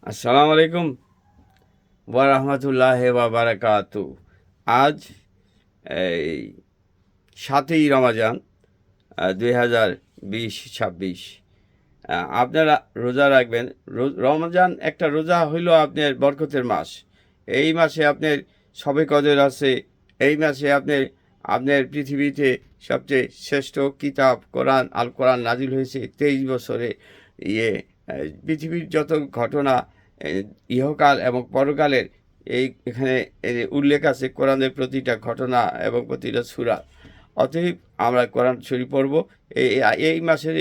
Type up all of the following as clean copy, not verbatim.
আসসালামু আলাইকুম ওয়া রাহমাতুল্লাহি ওয়া বারাকাতু। আজ এই ৭ই রমাজান ২০২০-২৬। আপনারা রোজা রাখবেন। রমজান একটা রোজা হইল আপনার বরকতের মাস। এই মাসে আপনার শবে কদর আছে। এই মাসে আপনার পৃথিবীতে সবচেয়ে শ্রেষ্ঠ কিতাব কোরআন আল কোরআন নাজিল হয়েছে ২৩ বছরে। পৃথিবীর যত ঘটনা ইহকাল এবং পরকালের এখানে উল্লেখ আছে কোরআনের প্রতিটা ঘটনা এবং প্রতিটা সূরা। অতএব আমরা কোরআন শরীফ পড়ব। এই মাসের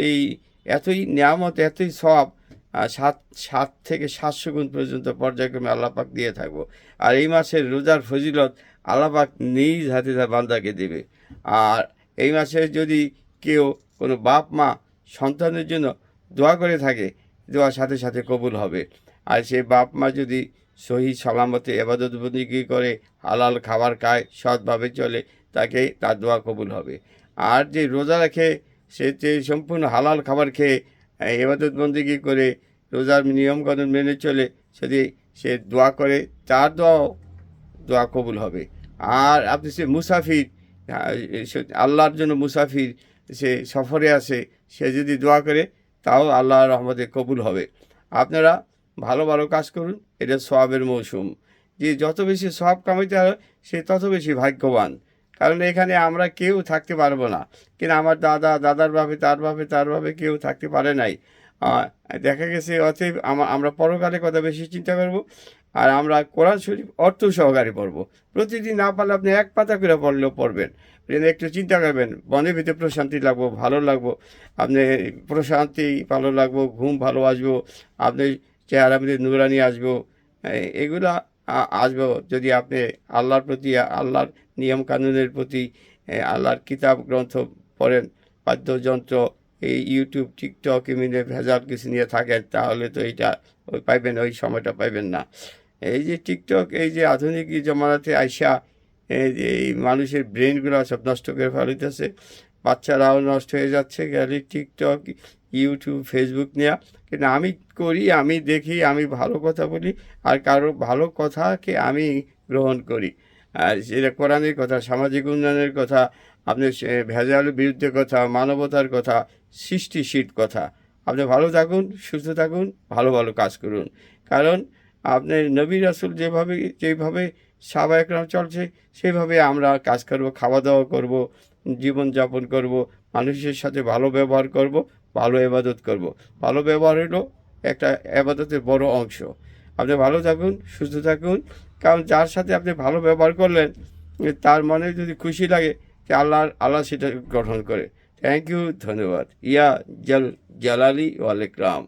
এতই নিয়ামত, এতই সওয়াব, ৭ থেকে ৭০০ গুণ পর্যন্ত পর্যায়ক্রমে আল্লাহ পাক দিয়ে থাকবো। আর এই মাসের রোজার ফজিলত আল্লাহ পাক নিজ হাতে তার বান্দাকে দেবে। আর এই মাসে যদি কেউ কোনো বাপ মা সন্তানের জন্য দোয়া করে থাকে, দোয়ার সাথে সাথে কবুল হবে। আর সেই বাপ মা যদি সহি সালামতে ইবাদত বন্দেগী করে, হালাল খাবার খায়, সৎভাবে চলে, তার দোয়া কবুল হবে। আর যে রোজা রাখে সে সম্পূর্ণ হালাল খাবার খেয়ে ইবাদত বন্দেগী করে রোজার নিয়মকানুন মেনে চলে, যদি সে দোয়া করে তার দোয়া কবুল হবে। আর আপনি সে মুসাফির, আল্লাহর জন্য মুসাফির, সে সফরে আসে, সে যদি দোয়া করে তাও আল্লাহর রহমতে কবুল হবে। আপনারা ভালো ভালো কাজ করুন, এটা সওয়াবের মৌসুম। যে যত বেশি সওয়াব কামাইতে হবে সে তত বেশি ভাগ্যবান। কারণ এখানে আমরা কেউ থাকতে পারবো না, কিন্তু আমার দাদার ভাবে, তার ভাবে কেউ থাকতে পারে নাই। দেখা গেছে। অতএব আমরা পরকালের কথা বেশি চিন্তা করব। আর আমরা কোরআন শরীফ অর্থ সহকারে পড়ব। প্রতিদিন না পারলে আপনি এক পাতা করে পড়লেও পড়বেন। একটু চিন্তা করবেন, মনের ভিতরে প্রশান্তি লাগবো, ভালো লাগবো। আপনি প্রশান্তি ভালো লাগবো, ঘুম ভালো আসবো, আপনি চেহারা মধ্যে নুরানি আসবো। এগুলা আসবো যদি আপনি আল্লাহর প্রতি, আল্লাহর নিয়ম কানুনের প্রতি, আল্লাহর কিতাব গ্রন্থ পড়েন। বাদ্যযন্ত্র, এই ইউটিউব, টিকটক এমনি ভেজাল কিছু নিয়ে থাকেন, তাহলে তো এইটা পাইবেন, ওই সময়টা পাইবেন না। এই যে টিকটক, এই যে আধুনিক জমানাতে আইসা এই মানুষের ব্রেনগুলো সব নষ্ট করে ফেলিতেছে। বাচ্চারাও নষ্ট হয়ে যাচ্ছে গেলে টিকটক, ইউটিউব, ফেসবুক নেওয়া। কিন্তু আমি করি, আমি দেখি, আমি ভালো কথা বলি, আর কারো ভালো কথাকে আমি গ্রহণ করি। আর সেটা কোরআনের কথা, সামাজিক উন্নয়নের কথা, আপনি ভেজালের বিরুদ্ধে কথা, মানবতার কথা, সৃষ্টিশীল কথা। আপনি ভালো থাকুন, সুস্থ থাকুন, ভালো ভালো কাজ করুন। কারণ আপনি নবী রাসূল যেভাবে সাহাবা একরাম চলছে, সেভাবে আমরা কাজ করব, খাওয়া দাওয়া করব, জীবনযাপন করব, মানুষের সাথে ভালো ব্যবহার করব, ভালো ইবাদত করব। ভালো ব্যবহার হলো একটা ইবাদতের বড় অংশ। আপনি ভালো থাকুন, সুস্থ থাকুন। কারণ যার সাথে আপনি ভালো ব্যবহার করলেন, তার মনে যদি খুশি লাগে, যে আল্লাহ সেটা গঠন করে। থ্যাংক ইউ, ধন্যবাদ। ইয়া জালালি ওয়াল ইকরাম।